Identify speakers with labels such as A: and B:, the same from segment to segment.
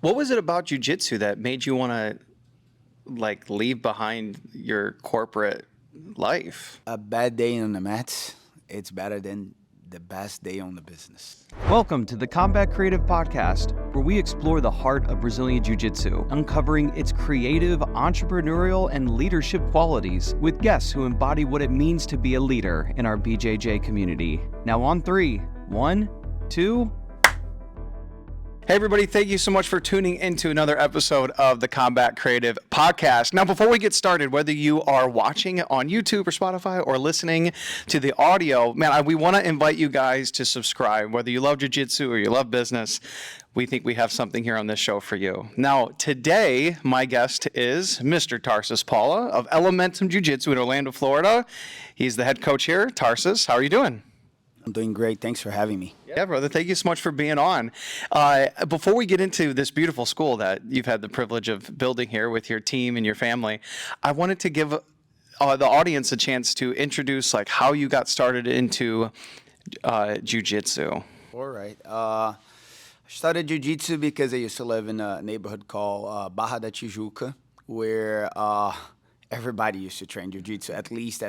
A: What was it about jiu-jitsu that made you want to like leave behind your corporate life?
B: A bad day on the mats, it's better than the best day on the business.
C: Welcome to the Combat Creative Podcast, where we explore the heart of Brazilian Jiu-Jitsu, uncovering its creative, entrepreneurial, and leadership qualities with guests who embody what it means to be a leader in our BJJ community. Now on 3, 1, 2...
A: Hey everybody, thank you so much for tuning into another episode of the Combat Creative Podcast. Now before we get started, whether you are watching it on YouTube or Spotify or listening to the audio, man, we want to invite you guys to subscribe. Whether you love jiu-jitsu or you love business, we think we have something here on this show for you. Now today, my guest is Mr. Tarsis Paula of Elementum Jiu-Jitsu in Orlando, Florida. He's the head coach here. Tarsis, how are you doing?
B: I'm doing great. Thanks for having me.
A: Yeah, brother. Thank you so much for being on. Before we get into this beautiful school that you've had the privilege of building here with your team and your family, I wanted to give the audience a chance to introduce like how you got started into jiu-jitsu.
B: All right. I started jiu-jitsu because I used to live in a neighborhood called Barra da Tijuca, where everybody used to train jiu-jitsu, at least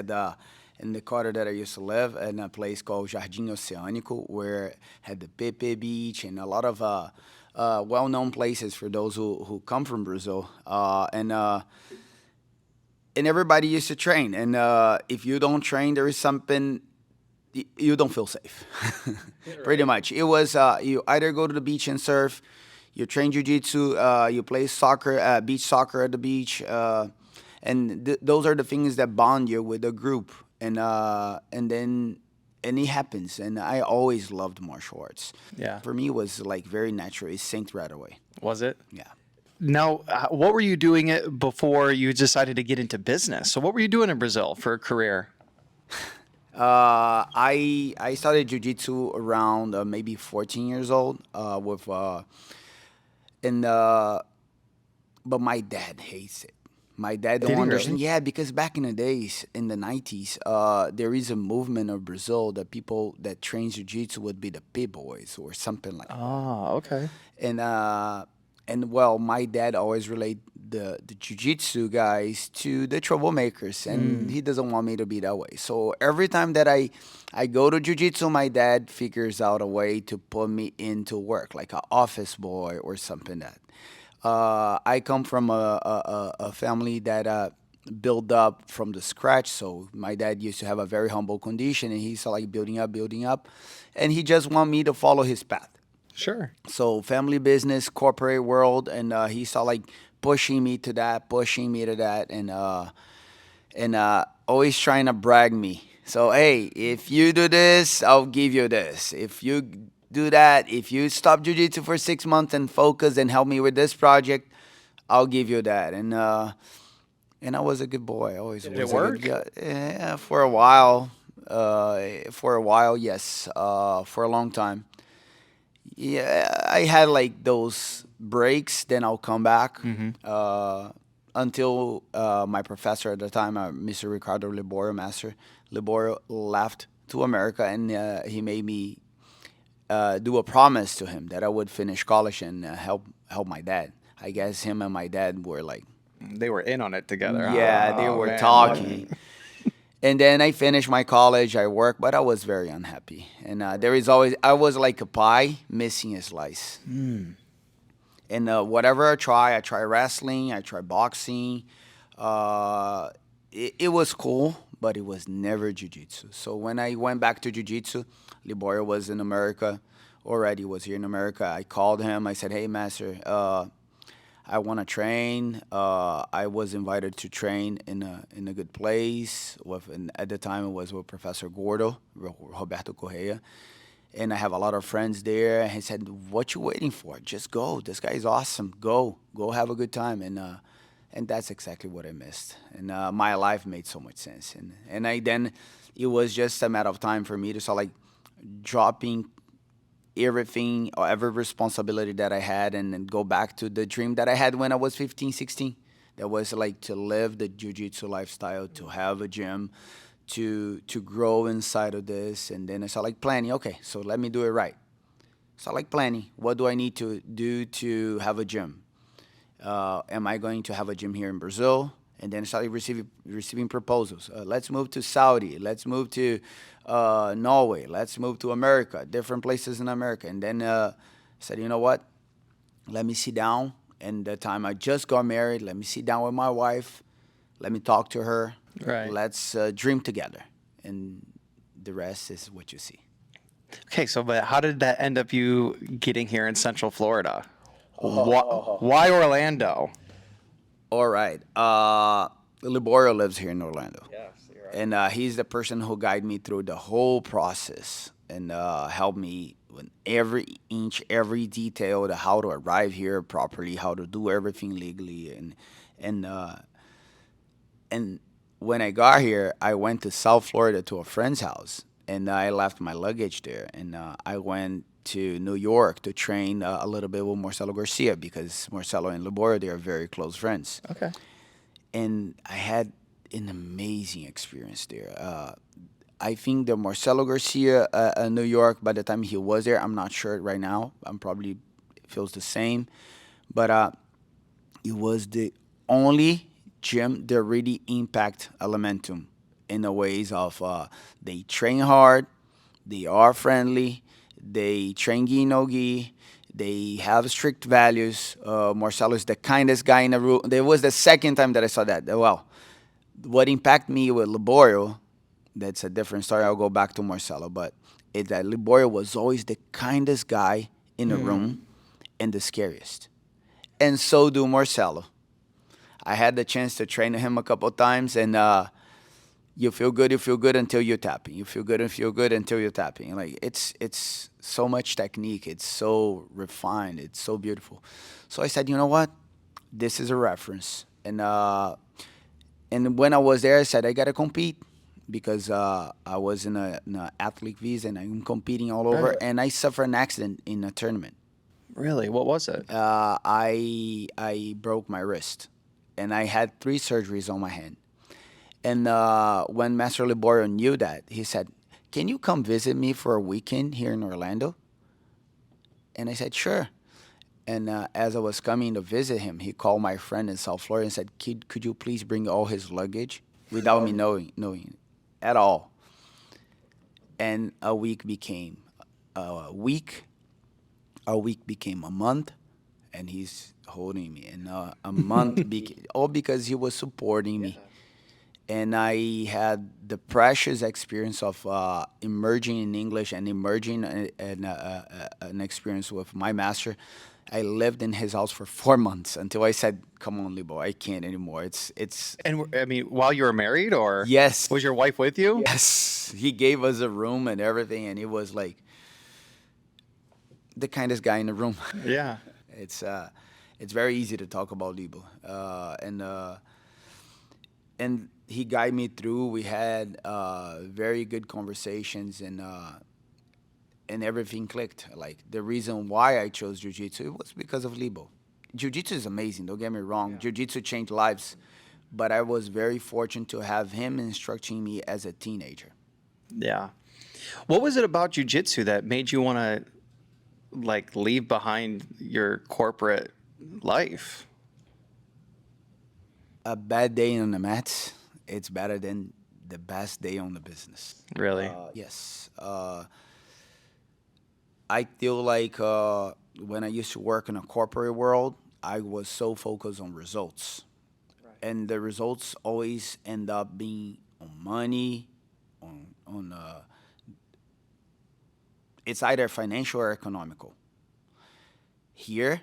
B: in the quarter that I used to live, in a place called Jardim Oceânico, where had the Pepe Beach and a lot of well-known places for those who come from Brazil. And everybody used to train. And if you don't train, there is something, you don't feel safe, pretty much. It was you either go to the beach and surf, you train jiu-jitsu, you play soccer, beach soccer at the beach, and those are the things that bond you with the group. And then it happens. And I always loved martial arts.
A: Yeah.
B: For me, it was like very natural. It synced right away.
A: Was it?
B: Yeah.
A: Now, what were you doing before you decided to get into business? So what were you doing in Brazil for a career?
B: I started jiu-jitsu around maybe 14 years old but my dad hates it. My dad don't understand. Yeah, because back in the days, in the 90s, there is a movement of Brazil that people that train jiu-jitsu would be the P-boys or something like that.
A: Oh, okay.
B: And well, my dad always relate the jiu-jitsu guys to the troublemakers, and he doesn't want me to be that way. So every time that I go to jiu-jitsu, my dad figures out a way to put me into work, like an office boy or something that. I come from a family that built up from the scratch. So my dad used to have a very humble condition, and he's like building up, and he just want me to follow his path.
A: Sure.
B: So family business, corporate world, and he saw like pushing me to that, and always trying to brag me. So hey, if you do this, I'll give you this. If you do that, if you stop jiu-jitsu for 6 months and focus and help me with this project, I'll give you that. And I was a good boy. I always
A: Did
B: was
A: it work?
B: Yeah, for a while. Yes. For a long time. Yeah, I had like those breaks. Then I'll come back until my professor at the time, Mr. Ricardo Liborio, Master Liborio, left to America, and he made me do a promise to him that I would finish college and help my dad. I guess him and my dad were like...
A: They were in on it together.
B: Yeah, they were talking. And then I finished my college, I worked, but I was very unhappy. And I was like a pie missing a slice. And whatever I try wrestling, I try boxing. It was cool, but it was never jiu-jitsu. So when I went back to jiu-jitsu, Liborio was in America, already was here in America. I called him. I said, hey, master, I want to train. I was invited to train in a good place. At the time, it was with Professor Gordo, Roberto Correa. And I have a lot of friends there. And he said, what you waiting for? Just go. This guy is awesome. Go have a good time. And that's exactly what I missed. And my life made so much sense. And then it was just a matter of time for me to start like dropping everything or every responsibility that I had and then go back to the dream that I had when I was 15, 16. That was like to live the jiu-jitsu lifestyle, to have a gym, to grow inside of this. And then I started like planning, okay, so let me do it right. So like planning. What do I need to do to have a gym? Am I going to have a gym here in Brazil? And then started receiving proposals. Let's move to Saudi. Let's move to Norway. Let's move to America, different places in America. And then said, you know what? Let me sit down. And the time I just got married, let me sit down with my wife. Let me talk to her.
A: Right.
B: Let's dream together. And the rest is what you see.
A: Okay, so but how did that end up you getting here in Central Florida? Why Orlando?
B: All right. Liborio lives here in Orlando.
A: Yes, you're right.
B: And he's the person who guided me through the whole process and helped me with every inch, every detail to how to arrive here properly, how to do everything legally. And when I got here, I went to South Florida to a friend's house, and I left my luggage there. And I went to New York to train a little bit with Marcelo Garcia because Marcelo and Liborio, they are very close friends.
A: Okay.
B: And I had an amazing experience there. I think the Marcelo Garcia New York, by the time he was there, I'm not sure right now. I'm probably feels the same, but it was the only gym that really impact Elementum in the ways of they train hard, they are friendly, they train gi no gi. They have strict values. Marcelo is the kindest guy in the room. There was the second time that I saw that. Well, what impacted me with Liborio, that's a different story. I'll go back to Marcelo, but it's that Liborio was always the kindest guy in the room and the scariest. And so do Marcelo. I had the chance to train him a couple of times, and you feel good until you're tapping. You feel good until you're tapping. Like it's so much technique. It's so refined. It's so beautiful. So I said, you know what? This is a reference. And when I was there, I said I gotta compete because I was in a athlete visa and I'm competing all over.
A: Right.
B: And I suffered an accident in a tournament.
A: Really? What was it?
B: I broke my wrist, and I had 3 surgeries on my hand. And when Master Liborio knew that, he said, can you come visit me for a weekend here in Orlando? And I said, sure. And as I was coming to visit him, he called my friend in South Florida and said, could you please bring all his luggage without me knowing at all? And a week became a week. A week became a month, and he's holding me. And a month became, all because he was supporting me. And I had the precious experience of emerging in English and emerging in an experience with my master. I lived in his house for 4 months until I said, "Come on, Libo, I can't anymore." It's.
A: And I mean, while you were married, or
B: Yes.
A: was your wife with you?
B: Yes, he gave us a room and everything, and he was like the kindest guy in the room.
A: Yeah.
B: It's very easy to talk about Libo, and he guided me through. We had very good conversations, and everything clicked. Like the reason why I chose Jiu-Jitsu was because of Libo. Jiu-Jitsu is amazing. Don't get me wrong. Yeah. Jiu-Jitsu changed lives, but I was very fortunate to have him instructing me as a teenager.
A: Yeah. What was it about Jiu-Jitsu that made you want to like leave behind your corporate life?
B: A bad day on the mats, it's better than the best day on the business.
A: Really?
B: Yes. I feel like when I used to work in a corporate world, I was so focused on results. Right. And the results always end up being on money, on it's either financial or economical. Here,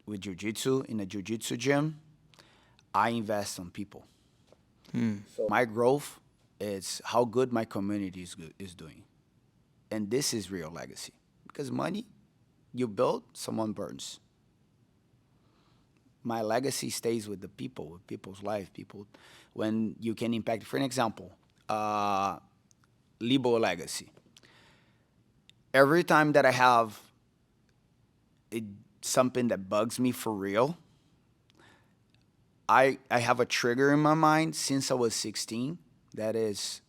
B: with Jiu-Jitsu, in a Jiu-Jitsu gym, I invest on people. So my growth is how good my community is doing. And this is real legacy. Because money, you build, someone burns. My legacy stays with the people, with people's life, people. When you can impact, for an example, Libo legacy. Every time that I have something that bugs me for real, I have a trigger in my mind since I was 16. That is,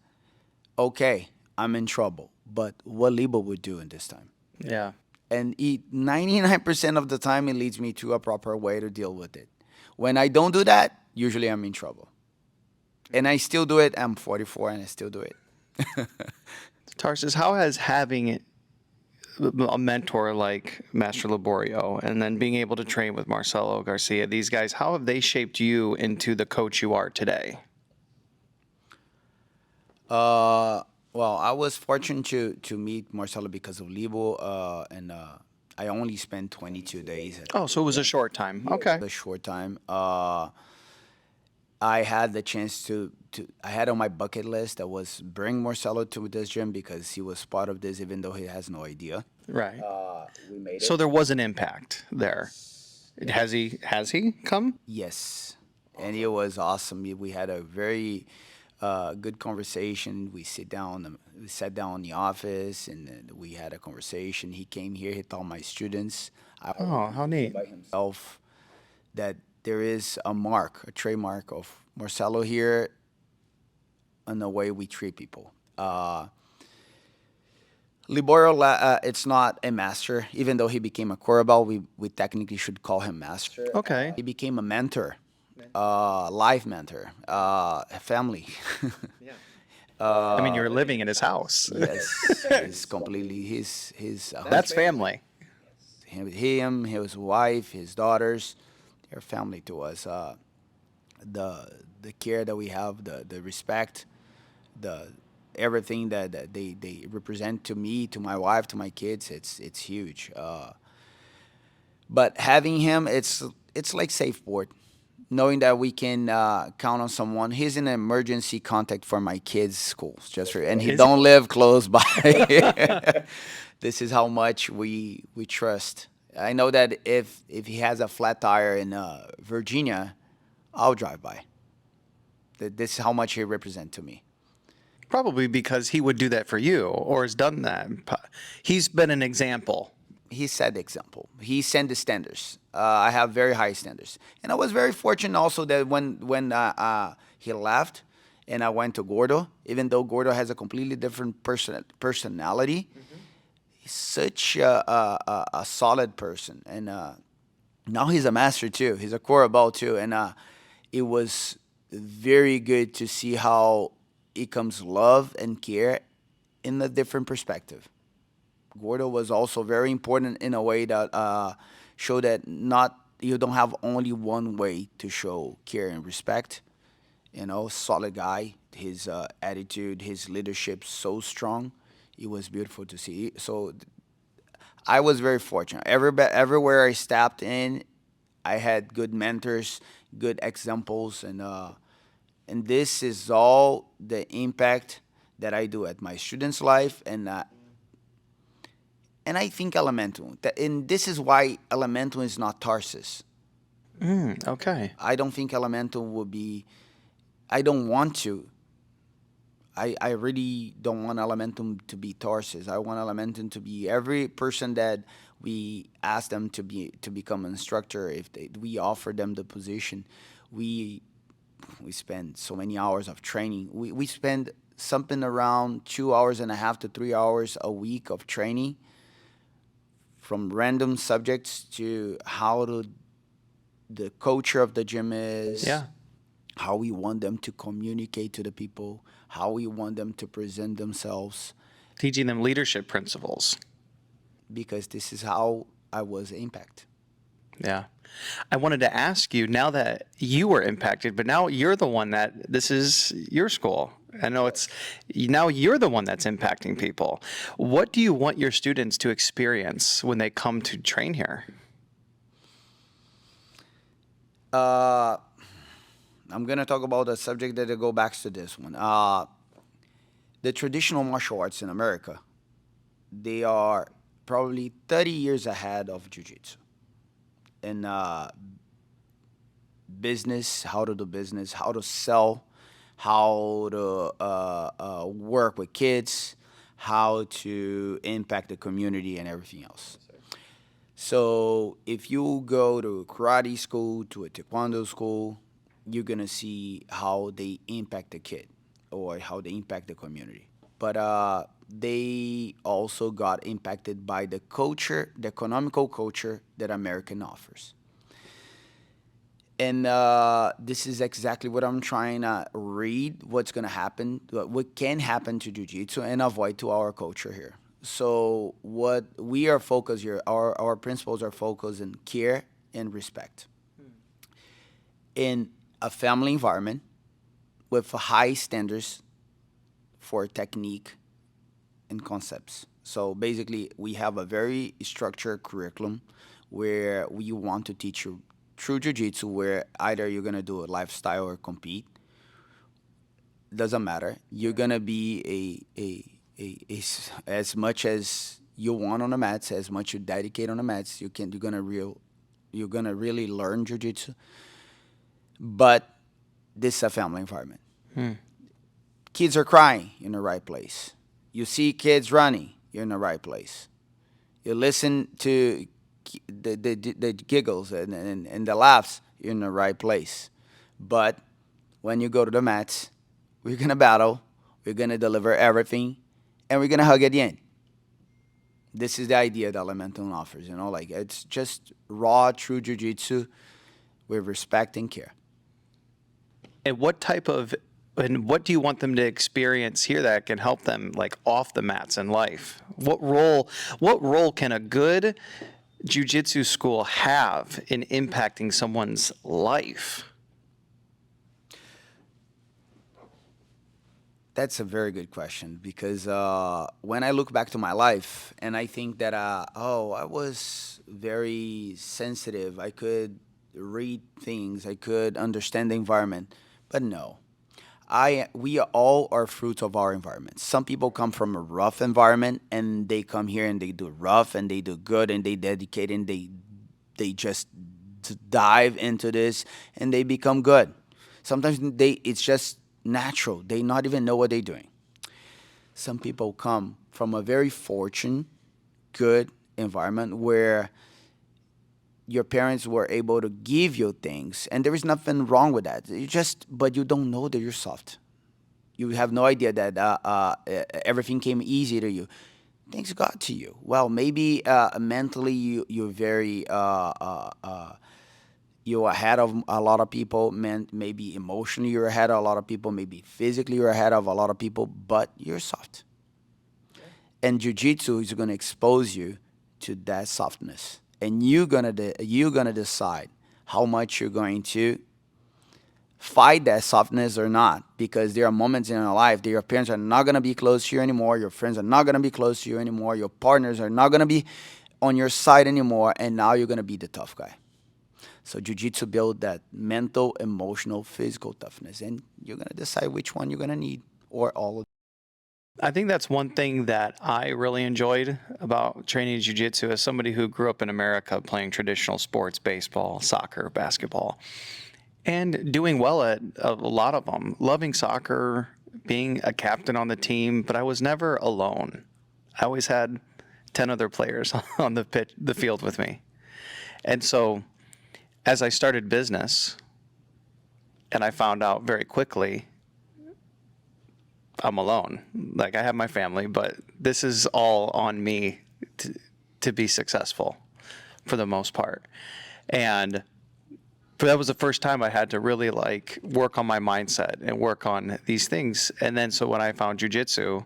B: okay, I'm in trouble. But what Libo would do in this time?
A: Yeah.
B: And 99% of the time, it leads me to a proper way to deal with it. When I don't do that, usually I'm in trouble. And I still do it. I'm 44 and I still do it.
A: Tarsis, how has having a mentor like Master Laborio and then being able to train with Marcelo, Garcia, these guys, how have they shaped you into the coach you are today?
B: Well, I was fortunate to meet Marcelo because of Libo, and I only spent 22 days at
A: Oh, so it was a short time. Okay.
B: a short time. I had the chance I had on my bucket list that was bring Marcelo to this gym because he was part of this, even though he has no idea.
A: Right.
B: We made
A: So
B: it.
A: there was an impact there. Has he come?
B: Yes, and it was awesome. We had a very good conversation. We sat down in the office, and then we had a conversation. He came here. He taught my students. I
A: Oh, how neat.
B: by himself that there is a trademark of Marcelo here, in the way we treat people. Liborio, it's not a master, even though he became a Corabal. We technically should call him master.
A: Okay.
B: He became a mentor, life mentor, family.
A: I mean, you're living in his house.
B: Yes, he's completely his.
A: That's family.
B: Him, his wife, his daughters, they're family to us. The care that we have, the respect, the everything that they represent to me, to my wife, to my kids, it's huge. But having him, it's like safe board, knowing that we can count on someone. He's an emergency contact for my kids' schools, and he
A: Is
B: don't live close by. This is how much we trust. I know that if he has a flat tire in Virginia, I'll drive by. This is how much he represents to me.
A: Probably because he would do that for you or has done that. He's been an example.
B: He set the example. He set the standards. I have very high standards, and I was very fortunate also that when he left, and I went to Gordo, even though Gordo has a completely different personality, he's such a solid person, and now he's a master too. He's a Corabal too, and it was very good to see how it comes love and care in a different perspective. Gordo was also very important in a way that showed that not you don't have only one way to show care and respect. You know, solid guy. His attitude, his leadership, so strong. It was beautiful to see. So I was very fortunate. Everywhere I stepped in, I had good mentors, good examples, and this is all the impact that I do at my students' life, and I think Elementum. And this is why Elementum is not Tarsis.
A: Okay.
B: I don't think Elementum will be. I don't want to. I really don't want Elementum to be Tarsis. I want Elementum to be every person that we ask them to become an instructor. If we offer them the position, we spend so many hours of training. We spend something around 2.5 to 3 hours a week of training, from random subjects to the culture of the gym is.
A: Yeah.
B: How we want them to communicate to the people, how we want them to present themselves,
A: Teaching them leadership principles.
B: because this is how I was impacted.
A: Yeah. I wanted to ask you, now that you were impacted, but now you're the one this is your school. I know now you're the one that's impacting people. What do you want your students to experience when they come to train here?
B: I'm going to talk about a subject that go back to this one. The traditional martial arts in America, they are probably 30 years ahead of Jiu-Jitsu. In business, how to do business, how to sell, how to work with kids, how to impact the community and everything else. So if you go to a karate school, to a taekwondo school, you're going to see how they impact the kid or how they impact the community. But they also got impacted by the culture, the economical culture that American offers. And this is exactly what I'm trying to read, what's going to happen, what can happen to Jiu-Jitsu and avoid to our culture here. So what we are focused here, our principles are focused in care and respect. In a family environment with high standards for technique and concepts. So basically, we have a very structured curriculum where we want to teach you true jiu-jitsu, where either you're gonna do a lifestyle or compete. Doesn't matter. You're gonna be as much as you want on the mats, as much you dedicate on the mats. You're gonna really learn jiu-jitsu. But this is a family environment. Kids are crying, you're in the right place. You see kids running, you're in the right place. You listen to the giggles and the laughs, you're in the right place. But when you go to the mats, we're going to battle, we're going to deliver everything, and we're going to hug at the end. This is the idea that Elementum offers, like it's just raw, true jiu-jitsu with respect and care.
A: And what do you want them to experience here that can help them like off the mats in life? What role can a good jiu-jitsu school have in impacting someone's life?
B: That's a very good question, because when I look back to my life, and I think that, I was very sensitive. I could read things. I could understand the environment. But no, we all are fruits of our environment. Some people come from a rough environment, and they come here and they do rough and they do good and they dedicate and they just dive into this and they become good. Sometimes it's just natural. They not even know what they're doing. Some people come from a very fortunate, good environment where your parents were able to give you things, and there is nothing wrong with that. But you don't know that you're soft. You have no idea that everything came easy to you. Things got to you. Well, maybe mentally you're very you're ahead of a lot of people. Maybe emotionally you're ahead of a lot of people. Maybe physically you're ahead of a lot of people. But you're soft, and jiu-jitsu is going to expose you to that softness. And you're gonna decide how much you're going to fight that softness or not, because there are moments in your life that your parents are not gonna be close to you anymore, your friends are not gonna be close to you anymore, your partners are not gonna be on your side anymore, and now you're gonna be the tough guy. So jiu-jitsu builds that mental, emotional, physical toughness, and you're gonna decide which one you're gonna need, or all of them.
A: I think that's one thing that I really enjoyed about training jiu-jitsu as somebody who grew up in America playing traditional sports, baseball, soccer, basketball, and doing well at a lot of them, loving soccer, being a captain on the team, but I was never alone. I always had 10 other players on the field with me. And so as I started business, and I found out very quickly I'm alone. Like, I have my family, but this is all on me to be successful for the most part. And that was the first time I had to really like work on my mindset and work on these things. And then so when I found jiu-jitsu,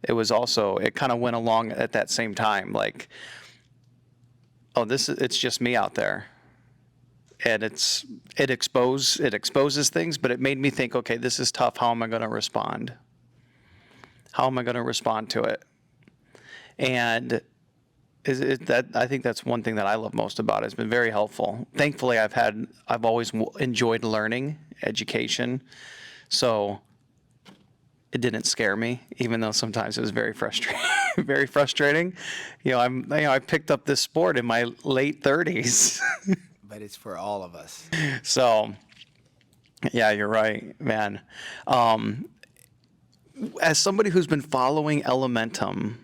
A: it kind of went along at that same time. Like, it's just me out there. And it exposes things, but it made me think, okay, this is tough. How am I going to respond? How am I going to respond to it? And I think that's one thing that I love most about it. It's been very helpful. Thankfully, I've always enjoyed learning, education, so it didn't scare me, even though sometimes it was very frustrating. Very frustrating. I picked up this sport in my late 30s.
B: But it's for all of us.
A: So, yeah, you're right, man. As somebody who's been following Elementum,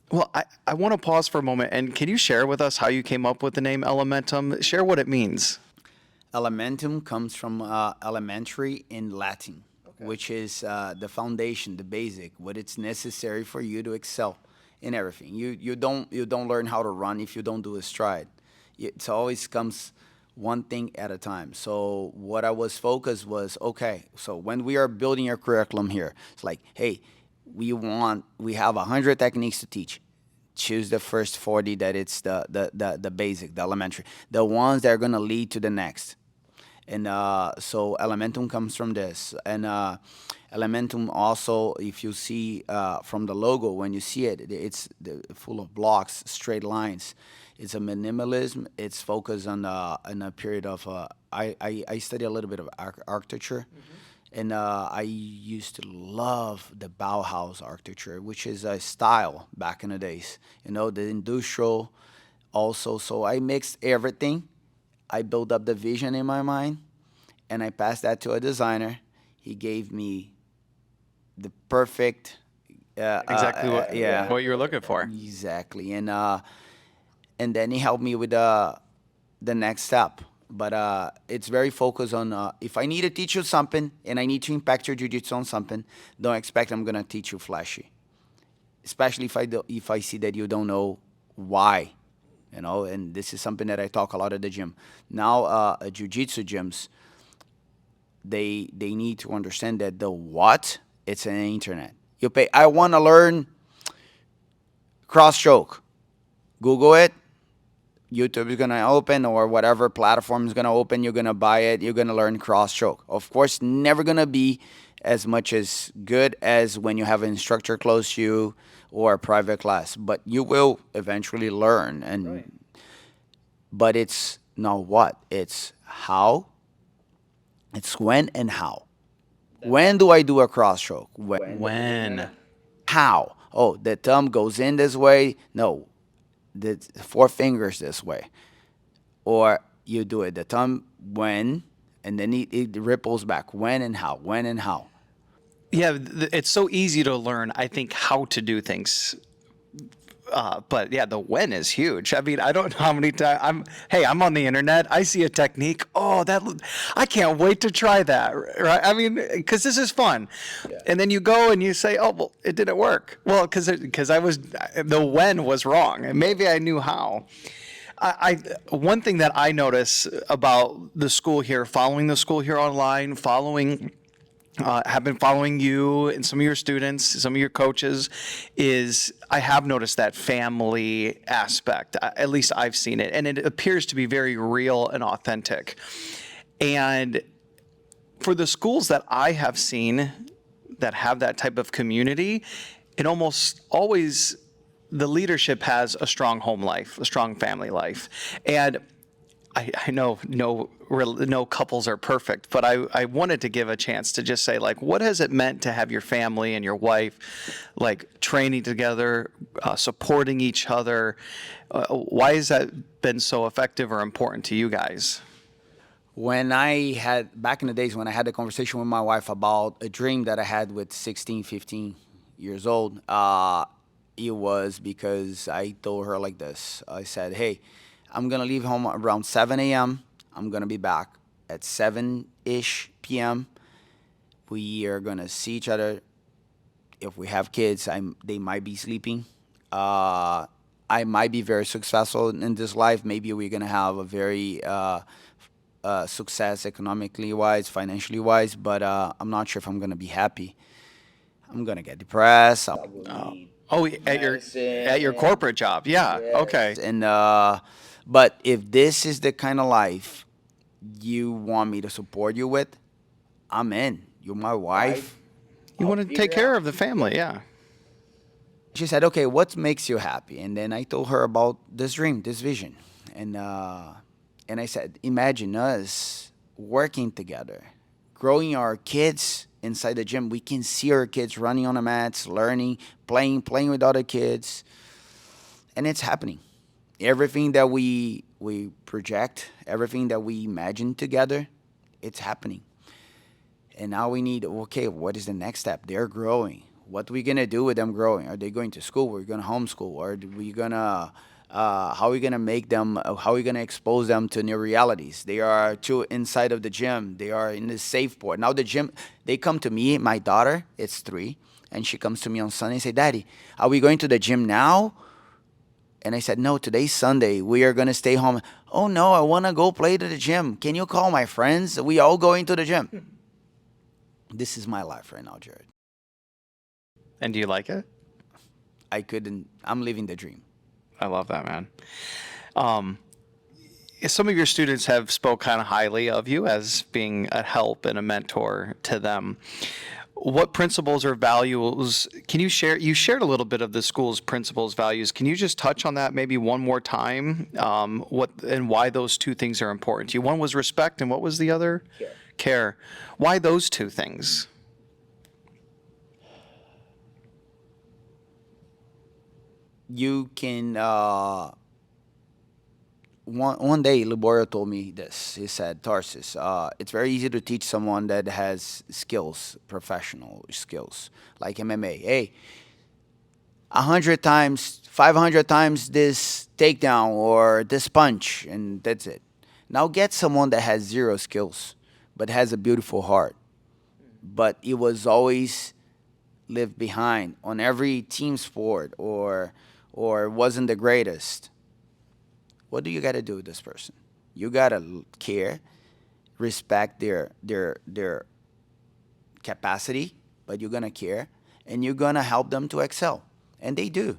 A: well, I want to pause for a moment. And can you share with us how you came up with the name Elementum? Share what it means.
B: Elementum comes from elementary in Latin. which is the foundation, the basic, what it's necessary for you to excel in everything. You don't learn how to run if you don't do a stride. It always comes one thing at a time. So what I was focused was, okay, so when we are building a curriculum here, it's like, hey, we have 100 techniques to teach. Choose the first 40 that it's the basic, the elementary, the ones that are going to lead to the next. And so Elementum comes from this. And Elementum also, if you see from the logo, when you see it, it's full of blocks, straight lines. It's a minimalism. It's focused on a period of, I study a little bit of architecture. And I used to love the Bauhaus architecture, which is a style back in the days. You know, the industrial also. So I mixed everything. I built up the vision in my mind, and I passed that to a designer. He gave me the perfect...
A: exactly what you were looking for.
B: Exactly. And then he helped me with the next step. But it's very focused on if I need to teach you something and I need to impact your jiu-jitsu on something, don't expect I'm going to teach you flashy. Especially if I see that you don't know why. You know, and this is something that I talk a lot at the gym. Now, jiu-jitsu gyms, they need to understand that the what, it's an internet. You pay, I want to learn cross choke. Google it. YouTube is going to open, or whatever platform is going to open, you're going to buy it, you're going to learn cross choke. Of course, never going to be as much as good as when you have an instructor close to you or a private class, but you will eventually learn. And but it's not what, it's how, it's when and how. When do I do a cross choke?
A: When?
B: How? Oh, the thumb goes in this way. No, the 4 fingers this way. Or you do it the thumb when, and then it ripples back. When and how, when and how.
A: Yeah, it's so easy to learn, I think, how to do things. But yeah, the when is huge. I mean, I don't know how many times I'm on the internet. I see a technique. Oh, I can't wait to try that. Right? I mean, because this is fun. Yeah. And then you go and you say, oh, well, it didn't work. Well, because the when was wrong, and maybe I knew how. One thing that I notice about the school here, following the school here online, have been following you and some of your students, some of your coaches, is I have noticed that family aspect. At least I've seen it. And it appears to be very real and authentic. And for the schools that I have seen that have that type of community, it almost always, the leadership has a strong home life, a strong family life. And I know no couples are perfect, but I wanted to give a chance to just say, like, what has it meant to have your family and your wife, like, training together, supporting each other? Why has that been so effective or important to you guys?
B: When back in the days when I had a conversation with my wife about a dream that I had with 16, 15 years old, it was because I told her like this. I said, hey, I'm going to leave home around 7 a.m. I'm going to be back at 7-ish p.m. We are going to see each other. If we have kids, they might be sleeping. I might be very successful in this life. Maybe we're going to have a very success economically wise, financially wise, but I'm not sure if I'm going to be happy. I'm going to get depressed.
A: At your corporate job. Yeah. Yes. Okay.
B: And but if this is the kind of life you want me to support you with, I'm in. You're my wife.
A: You want to take care of the family, yeah.
B: She said, okay, what makes you happy? And then I told her about this dream, this vision. And I said, imagine us working together, growing our kids inside the gym. We can see our kids running on the mats, learning, playing with other kids. And it's happening. Everything that we project, everything that we imagine together, it's happening. And now we need, okay, what is the next step? They're growing. What are we going to do with them growing? Are they going to school? Are we going to homeschool? Or are we going to How are we gonna make them? How are we gonna expose them to new realities? They are too inside of the gym. They are in the safe board. Now the gym, they come to me. My daughter, it's 3, and she comes to me on Sunday and say, "Daddy, are we going to the gym now?" And I said, "No, today's Sunday. We are gonna stay home." "Oh no, I wanna go play to the gym. Can you call my friends? We all going to the gym." This is my life right now, Jared.
A: And do you like it?
B: I'm living the dream.
A: I love that, man. Some of your students have spoke kind of highly of you as being a help and a mentor to them. What principles or values can you share? You shared a little bit of the school's principles, values. Can you just touch on that maybe one more time? What and why those two things are important to you? One was respect, and what was the other? Care. Why those two things?
B: You can one day Liborio told me this. He said, "Tarsis, it's very easy to teach someone that has skills, professional skills, like MMA. Hey, 100 times, 500 times this takedown or this punch, and that's it. Now get someone that has 0 skills, but has a beautiful heart, but it was always lived behind on every team sport or wasn't the greatest. What do you got to do with this person? You got to care, respect their capacity, but you're going to care, and you're going to help them to excel. And they do.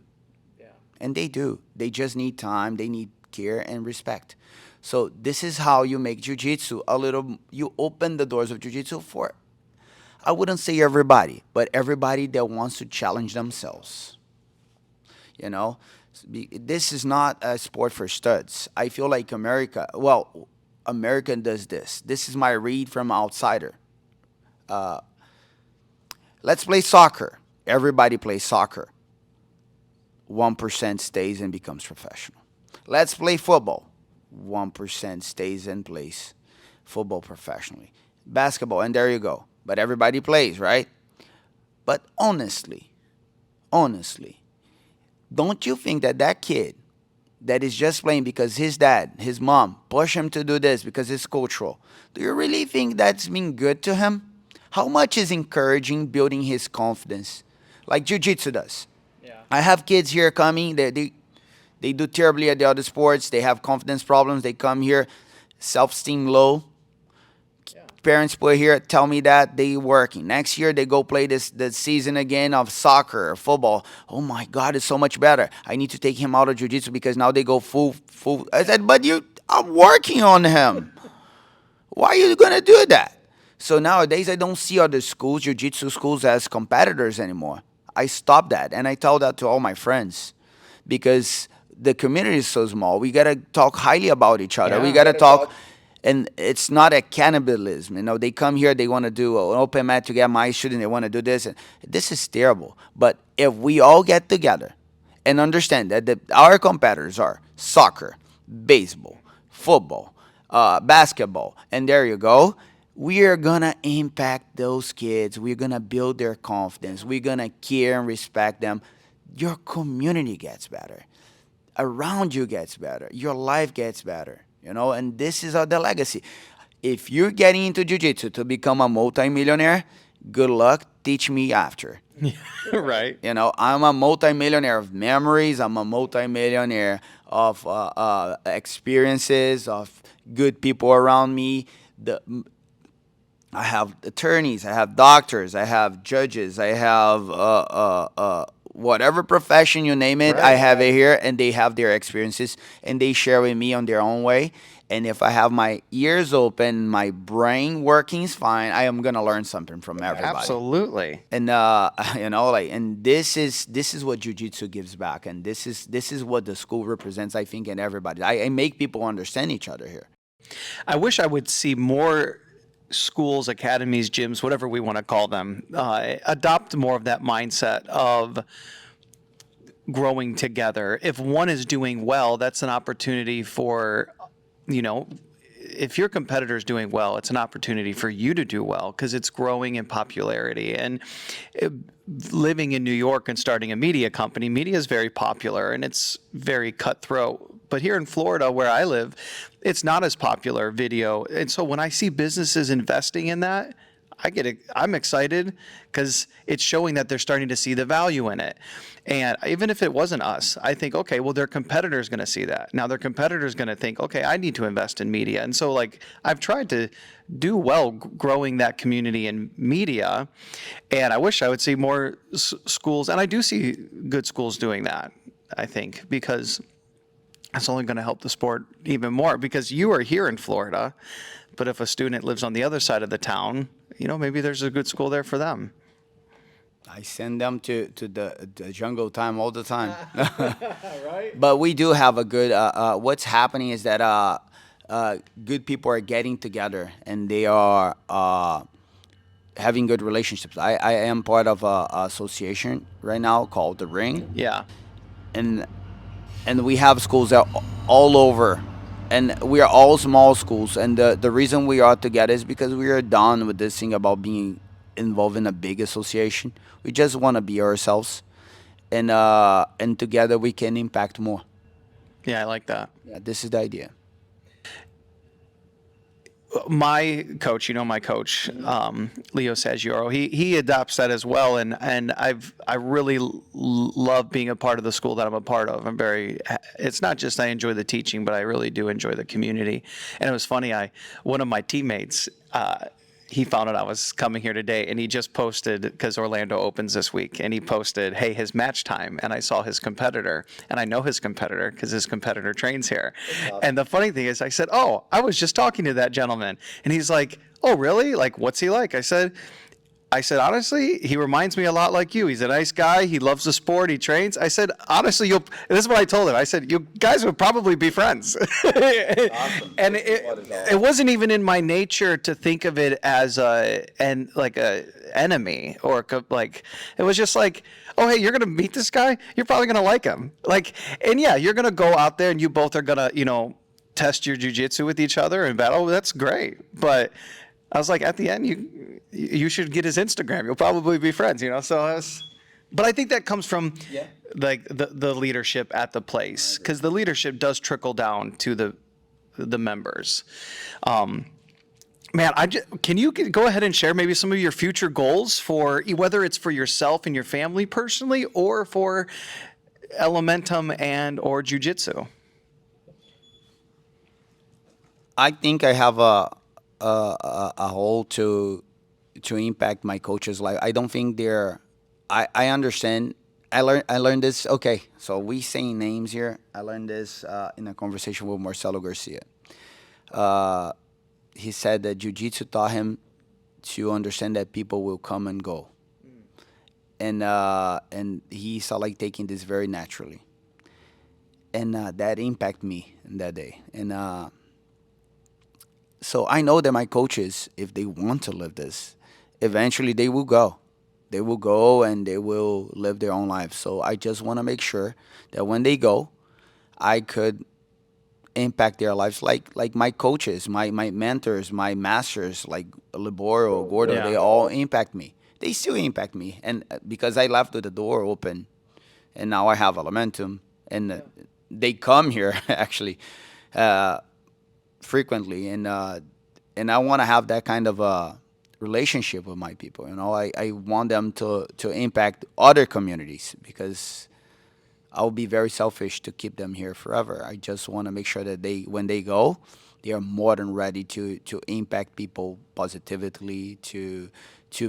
B: Yeah. And they do. They just need time. They need care and respect. So this is how you make jiu-jitsu you open the doors of jiu-jitsu for, I wouldn't say everybody, but everybody that wants to challenge themselves. You know, this is not a sport for studs. I feel like America does this. This is my read from outsider. Let's play soccer. Everybody plays soccer. 1% stays and becomes professional. Let's play football. 1% stays and plays football professionally. Basketball, and there you go. But everybody plays, right? But honestly, don't you think that kid that is just playing because his dad, his mom, push him to do this because it's cultural, do you really think that's been good to him? How much is encouraging building his confidence? Like Jiu-Jitsu does. Yeah. I have kids here coming, they do terribly at the other sports, they have confidence problems, they come here, self-esteem low. Parents put here, tell me that they working. Next year they go play this season again of soccer or football. Oh my God, it's so much better. I need to take him out of jiu-jitsu because now they go full. I said, but I'm working on him. Why are you gonna do that? So nowadays I don't see other schools, jiu-jitsu schools, as competitors anymore. I stopped that, and I tell that to all my friends because the community is so small. We gotta talk highly about each other. We gotta talk. And it's not a cannibalism. You know, they come here, they want to do an open mat to get my student, they want to do this. And this is terrible. But if we all get together and understand that our competitors are soccer, baseball, football, basketball, and there you go, we are going to impact those kids. We're going to build their confidence. We're going to care and respect them. Your community gets better. Around you gets better. Your life gets better. You know, and this is the legacy. If you're getting into jiu-jitsu to become a multimillionaire, good luck. Teach me after.
A: Right.
B: You know, I'm a multimillionaire of memories. I'm a multimillionaire of experiences, of good people around me. I have attorneys, I have doctors, I have judges, I have whatever profession you name it, right. I have it here, and they have their experiences, and they share with me on their own way. And if I have my ears open, my brain working is fine, I am gonna learn something from everybody.
A: Absolutely.
B: And you know, like, and this is what jiu-jitsu gives back, and this is what the school represents, I think, in everybody. I make people understand each other here.
A: I wish I would see more schools, academies, gyms, whatever we want to call them, adopt more of that mindset of growing together. If one is doing well, that's an opportunity for, you know, if your competitor is doing well, it's an opportunity for you to do well because it's growing in popularity. And living in New York and starting a media company, media is very popular and it's very cutthroat. But here in Florida, where I live, it's not as popular video. And so when I see businesses investing in that, I'm excited because it's showing that they're starting to see the value in it. And even if it wasn't us, I think, okay, well, their competitor's going to see that. Now their competitor's going to think, okay, I need to invest in media. And so like I've tried to do well growing that community in media. And I wish I would see more schools. And I do see good schools doing that, I think, because it's only going to help the sport even more because you are here in Florida. But if a student lives on the other side of the town, maybe there's a good school there for them.
B: I send them to the jungle time all the time.
A: Right?
B: But we do have a good, what's happening is that good people are getting together and they are having good relationships. I am part of a association right now called The Ring.
A: Yeah.
B: And we have schools that are all over. And we are all small schools. And the reason we are together is because we are done with this thing about being involved in a big association. We just want to be ourselves. And together we can impact more.
A: Yeah, I like that.
B: Yeah, this is the idea.
A: My coach, my coach, Leo Saggioro, he adopts that as well, and I really love being a part of the school that I'm a part of. It's not just I enjoy the teaching, but I really do enjoy the community. And it was funny, one of my teammates, he found out I was coming here today, and he just posted, because Orlando opens this week, and he posted, hey, his match time, and I saw his competitor, and I know his competitor because his competitor trains here. And the funny thing is, I said, oh, I was just talking to that gentleman, and he's like, oh, really? Like, what's he like? I said, honestly, he reminds me a lot like you. He's a nice guy. He loves the sport. He trains. I said, honestly, this is what I told him. I said, you guys would probably be friends.
B: Awesome.
A: And it wasn't even in my nature to think of it as a enemy or like, it was just like, oh, hey, you're going to meet this guy. You're probably going to like him. Like, and yeah, you're going to go out there and you both are going to, test your jiu-jitsu with each other and battle. That's great. But I was like, at the end, you should get his Instagram. You'll probably be friends, So, but I think that comes from like the leadership at the place, because the leadership does trickle down to the members. Man, can you go ahead and share maybe some of your future goals for whether it's for yourself and your family personally, or for Elementum and or Jiu-Jitsu?
B: I think I have a whole to impact my coaches' life. I don't think I understand. I learned this. Okay, so we saying names here. I learned this in a conversation with Marcelo Garcia. He said that Jiu-Jitsu taught him to understand that people will come and go, and he saw like taking this very naturally, and that impacted me in that day. And so I know that my coaches, if they want to live this, eventually they will go. They will go and they will live their own lives. So I just want to make sure that when they go, I could impact their lives like my coaches, my mentors, my masters, like Liboro, Gordo,
A: Yeah.
B: they all impact me. They still impact me. And because I left with the door open, and now I have Elementum, and they come here actually frequently, and I want to have that kind of relationship with my people. I want them to impact other communities, because I'll be very selfish to keep them here forever. I just want to make sure that when they go, they are more than ready to impact people positively, to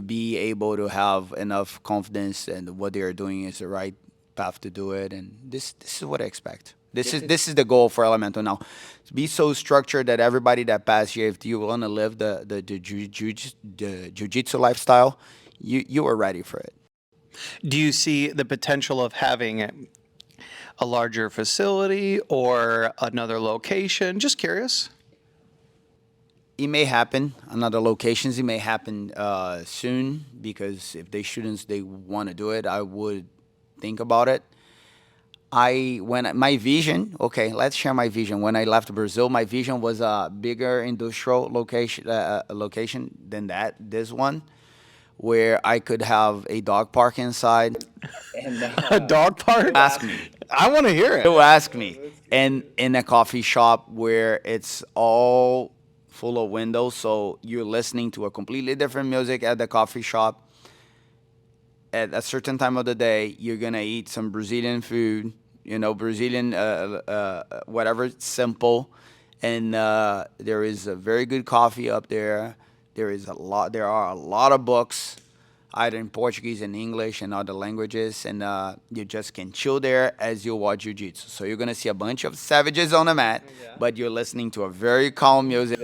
B: be able to have enough confidence and what they are doing is the right path to do it. And this is what I expect. This is the goal for Elemental now. To be so structured that everybody that passes here, if you want to live the jiu-jitsu lifestyle, you are ready for it.
A: Do you see the potential of having a larger facility or another location? Just curious.
B: It may happen. Another locations, it may happen soon, because if they students, they want to do it, I would think about it. My vision, okay, let's share my vision. When I left Brazil, my vision was a bigger industrial location than this one, where I could have a dog park inside. And
A: A dog park?
B: ask me.
A: I want to hear it.
B: Who ask me? And in a coffee shop where it's all full of windows, so you're listening to a completely different music at the coffee shop. At a certain time of the day, you're gonna eat some Brazilian food, Brazilian whatever, simple, and there is a very good coffee up there. There are a lot of books, either in Portuguese and English and other languages, and you just can chill there as you watch Jiu-Jitsu. So you're gonna see a bunch of savages on the mat, but you're listening to a very calm music.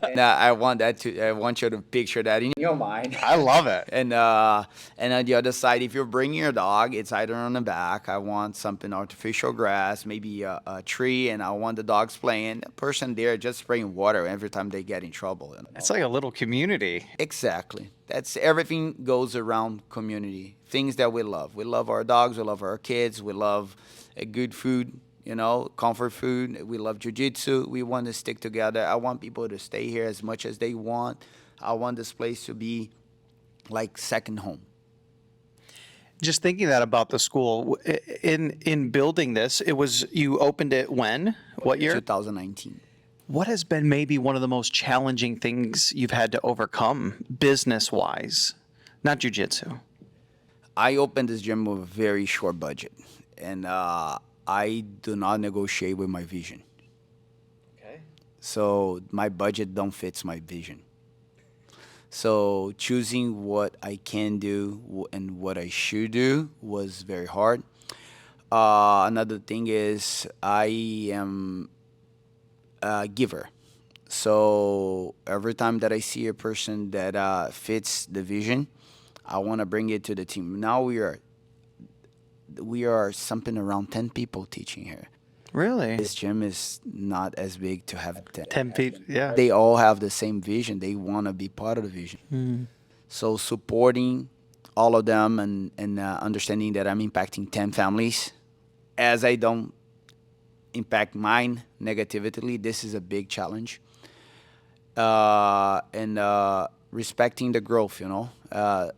B: And I want you to picture that in your mind.
A: I love it.
B: And on the other side, if you're bringing your dog, it's either on the back. I want something artificial grass, maybe a tree, and I want the dogs playing. The person there just spraying water every time they get in trouble.
A: It's like a little community.
B: Exactly. That's everything goes around community. Things that we love. We love our dogs. We love our kids. We love good food, comfort food. We love jiu-jitsu. We want to stick together. I want people to stay here as much as they want. I want this place to be like second home.
A: Just thinking that about the school, in building this, you opened it when? What year?
B: 2019.
A: What has been maybe one of the most challenging things you've had to overcome business-wise, not jiu-jitsu?
B: I opened this gym with a very short budget, and I do not negotiate with my vision.
A: Okay.
B: So my budget don't fit my vision. So choosing what I can do and what I should do was very hard. Another thing is I am a giver. So every time that I see a person that fits the vision, I want to bring it to the team. Now we are something around 10 people teaching here.
A: Really?
B: This gym is not as big to have 10.
A: 10 people, yeah.
B: They all have the same vision. They want to be part of the vision. So supporting all of them and understanding that I'm impacting 10 families as I don't impact mine negatively, this is a big challenge. And respecting the growth, the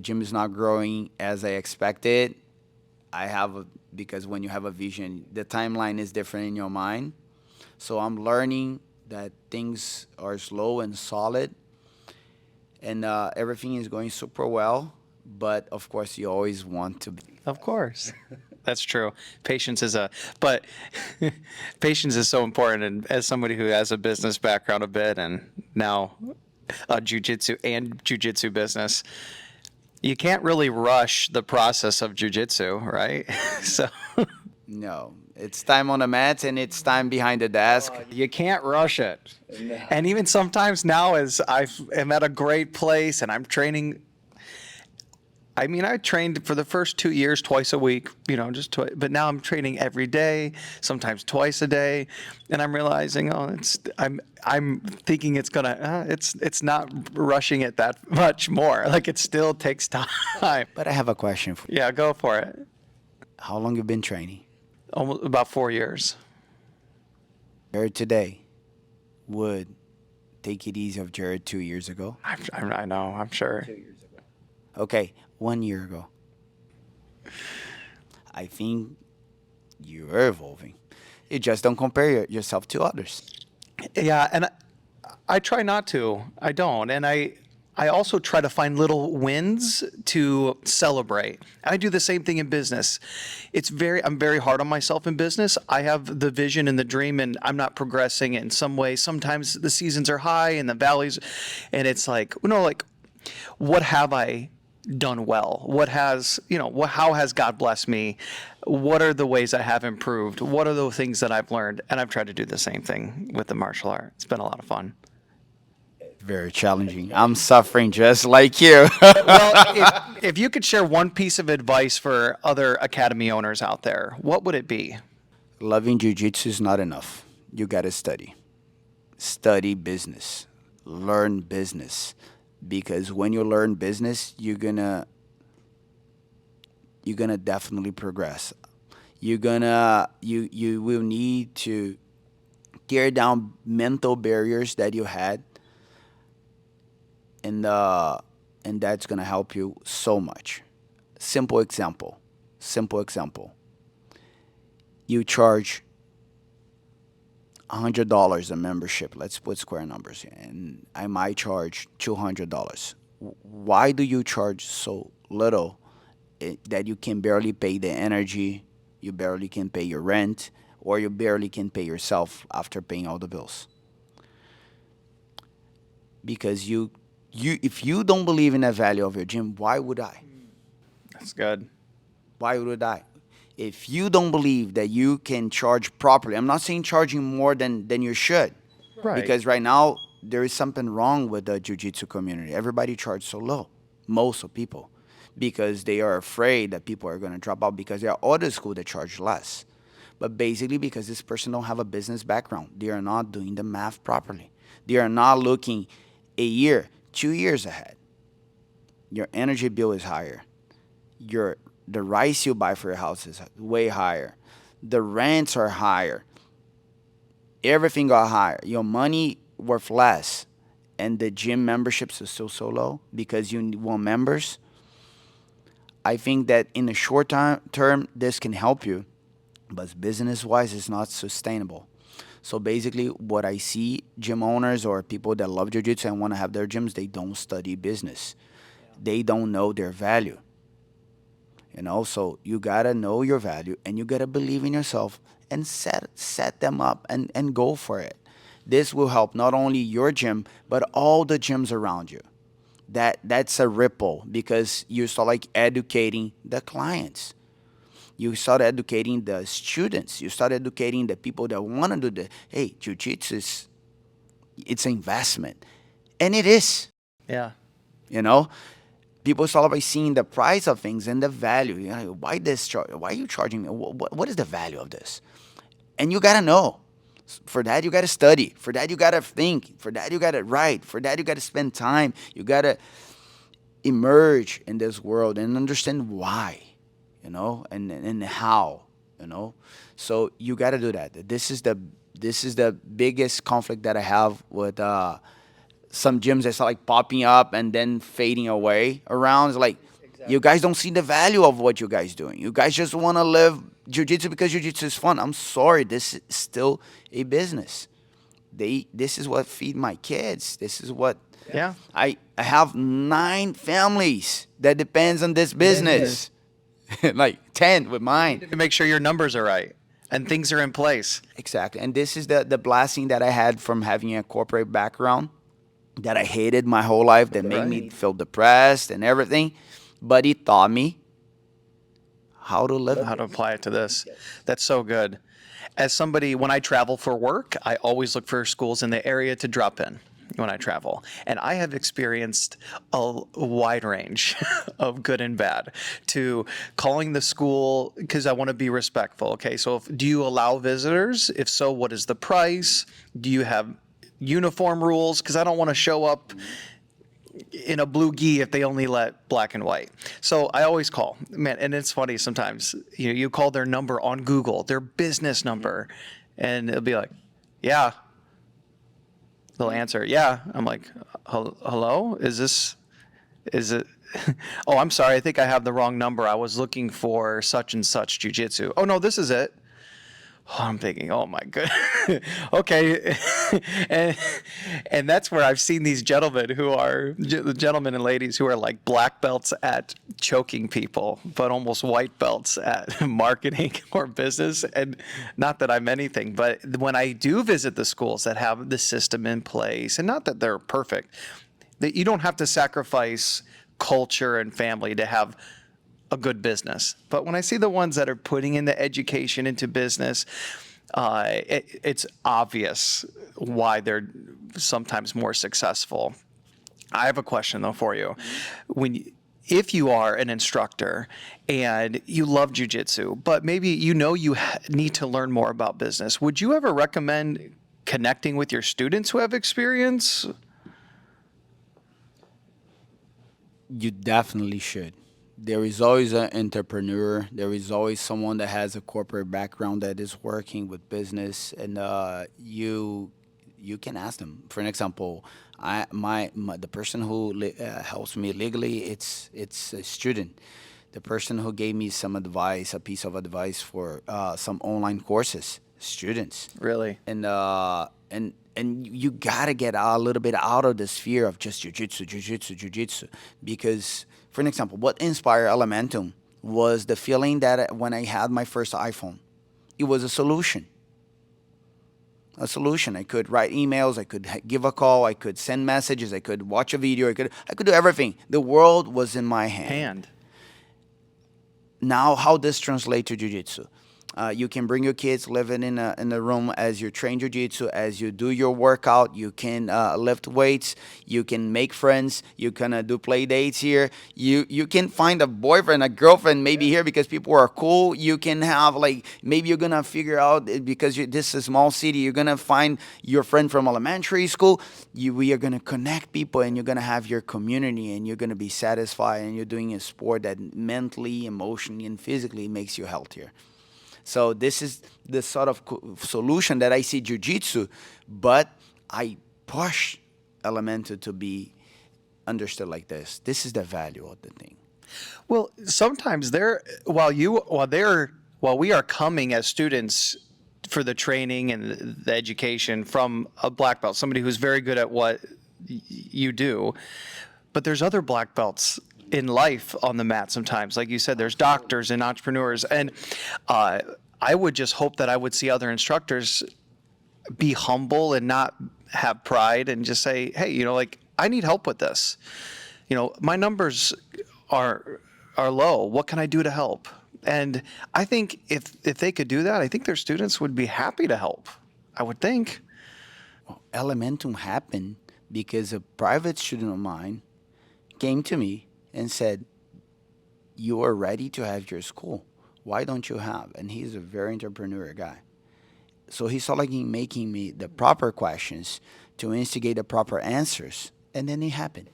B: gym is not growing as I expected. Because when you have a vision, the timeline is different in your mind. So I'm learning that things are slow and solid, and everything is going super well. But of course, you always want to be.
A: Of course. That's true. Patience is patience is so important. And as somebody who has a business background a bit, and now a jiu-jitsu business, you can't really rush the process of jiu-jitsu, right? So
B: No, it's time on the mat and it's time behind the desk.
A: you can't rush it. And even sometimes now, as I'm at a great place and I'm training. I mean, I trained for the first 2 years twice a week, but now I'm training every day, sometimes twice a day, and I'm realizing, I'm thinking it's not rushing it that much more. Like, it still takes time.
B: But I have a question for you.
A: Yeah, go for it.
B: How long you been training?
A: Almost about 4 years.
B: Jared today would take it easy of Jared 2 years ago.
A: I know, I'm sure.
B: 2 years ago. Okay, 1 year ago. I think you are evolving. You just don't compare yourself to others.
A: Yeah, and I try not to. I don't. And I also try to find little wins to celebrate. I do the same thing in business. I'm very hard on myself in business. I have the vision and the dream, and I'm not progressing in some way. Sometimes the seasons are high and the valleys, and it's like, what have I done well? How has God blessed me? What are the ways I have improved? What are the things that I've learned? And I've tried to do the same thing with the martial art. It's been a lot of fun.
B: Very challenging. I'm suffering just like you.
A: Well, if you could share one piece of advice for other academy owners out there, what would it be?
B: Loving jiu-jitsu is not enough. You got to study. Study business. Learn business. Because when you learn business, you're gonna definitely progress. You will need to tear down mental barriers that you had, and that's gonna help you so much. Simple example. Simple example. You charge $100 a membership. Let's put square numbers here, and I might charge $200. Why do you charge so little that you can barely pay the energy, you barely can pay your rent, or you barely can pay yourself after paying all the bills? Because if you don't believe in the value of your gym, why would I?
A: That's good.
B: Why would I? If you don't believe that you can charge properly, I'm not saying charging more than you should.
A: Right.
B: Because right now, there is something wrong with the jiu-jitsu community. Everybody charges so low, most of people, because they are afraid that people are going to drop out, because there are other schools that charge less. But basically because this person don't have a business background. They are not doing the math properly. They are not looking a year, 2 years ahead. Your energy bill is higher. The rice you buy for your house is way higher. The rents are higher. Everything got higher. Your money worth less. And the gym memberships are still so low because you want members. I think that in the short term, this can help you. But business-wise, it's not sustainable. So basically, what I see gym owners or people that love jiu-jitsu and want to have their gyms, they don't study business. They don't know their value. So you got to know your value, and you got to believe in yourself and set them up and go for it. This will help not only your gym, but all the gyms around you. That's a ripple, because you start educating the clients. You start educating the students. You start educating the people that want to do hey, jiu-jitsu it's an investment. And it is.
A: Yeah.
B: People start by seeing the price of things and the value. Why are you charging me? What is the value of this? And you got to know. For that, you got to study. For that, you got to think. For that, you got to write. For that, you got to spend time. You got to emerge in this world and understand why, and how, So you got to do that. This is the biggest conflict that I have with some gyms that start popping up and then fading away around. It's You guys don't see the value of what you guys doing. You guys just want to live jiu-jitsu because jiu-jitsu is fun. I'm sorry, this is still a business. This is what feed my kids. This is what I have 9 families that depends on this business. 10 with mine.
A: To make sure your numbers are right and things are in place.
B: Exactly. And this is the blessing that I had from having a corporate background that I hated my whole life, that made me feel depressed and everything. But it taught me how to live.
A: How to apply it to this. That's so good. As somebody, when I travel for work, I always look for schools in the area to drop in when I travel. And I have experienced a wide range of good and bad, to calling the school because I want to be respectful. Okay, so do you allow visitors? If so, what is the price? Do you have uniform rules? Because I don't want to show up in a blue gi if they only let black and white. So I always call, man, and it's funny sometimes, you call their number on Google, their business number, and it'll be like, yeah. They'll answer, yeah. I'm like, hello? Is it? Oh, I'm sorry. I think I have the wrong number. I was looking for such and such jiu-jitsu. Oh, no, this is it. Oh, I'm thinking, oh my goodness. Okay. and that's where I've seen these gentlemen and ladies who are like black belts at choking people, but almost white belts at marketing or business. And not that I'm anything, but when I do visit the schools that have the system in place, and not that they're perfect, that you don't have to sacrifice culture and family to have a good business. But when I see the ones that are putting in the education into business, it's obvious why they're sometimes more successful. I have a question though for you. If you are an instructor and you love jiu-jitsu, but maybe you need to learn more about business, would you ever recommend connecting with your students who have experience?
B: You definitely should. there is always an entrepreneur. There is always someone that has a corporate background that is working with business, and you can ask them. For an example, the person who helps me legally, it's a student. The person who gave me some advice, a piece of advice for some online courses, students.
A: Really?
B: And you gotta get a little bit out of the sphere of just jiu-jitsu, because, for an example, what inspired Elementum was the feeling that when I had my first iPhone, it was a solution. A solution. I could write emails, I could give a call, I could send messages, I could watch a video, I could do everything. The world was in my hand. Now, how this translates to jiu-jitsu? You can bring your kids living in a room as you train jiu-jitsu, as you do your workout. You can lift weights. You can make friends. You can do play dates here. You can find a boyfriend, a girlfriend maybe here because people are cool. You can have, like, maybe you're going to figure out, because this is a small city, you're going to find your friend from elementary school. We are going to connect people, and you're going to have your community, and you're going to be satisfied, and you're doing a sport that mentally, emotionally, and physically makes you healthier. So this is the sort of solution that I see jiu-jitsu, but I push Elementum to be understood like this. This is the value of the thing.
A: Well, sometimes while we are coming as students for the training and the education from a black belt, somebody who's very good at what you do, but there's other black belts in life on the mat sometimes. Like you said, there's doctors and entrepreneurs. And I would just hope that I would see other instructors be humble and not have pride and just say, hey, like, I need help with this. My numbers are low. What can I do to help? And I think if they could do that, I think their students would be happy to help. I would think.
B: Well, Elementum happened because a private student of mine came to me and said, you are ready to have your school. Why don't you have? And he's a very entrepreneurial guy. So he started making me the proper questions to instigate the proper answers. And then it happened.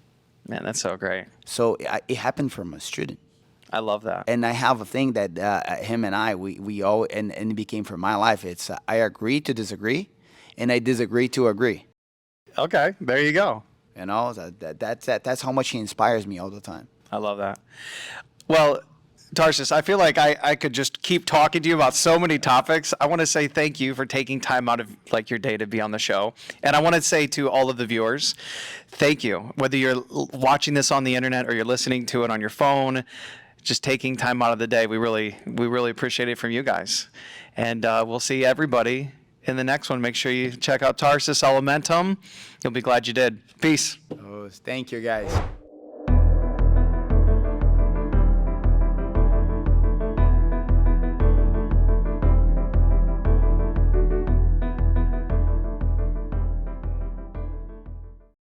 A: Man, that's so great.
B: So it happened from a student.
A: I love that.
B: And I have a thing that him and I, we all, and it became for my life. It's I agree to disagree, and I disagree to agree.
A: Okay, there you go.
B: That's how much he inspires me all the time.
A: I love that. Well, Tarsis, I feel like I could just keep talking to you about so many topics. I want to say thank you for taking time out of your day to be on the show. And I want to say to all of the viewers, thank you. Whether you're watching this on the internet or you're listening to it on your phone, just taking time out of the day, we really appreciate it from you guys. And we'll see everybody in the next one. Make sure you check out Tarsis Elementum. You'll be glad you did. Peace.
B: Oh, thank you, guys.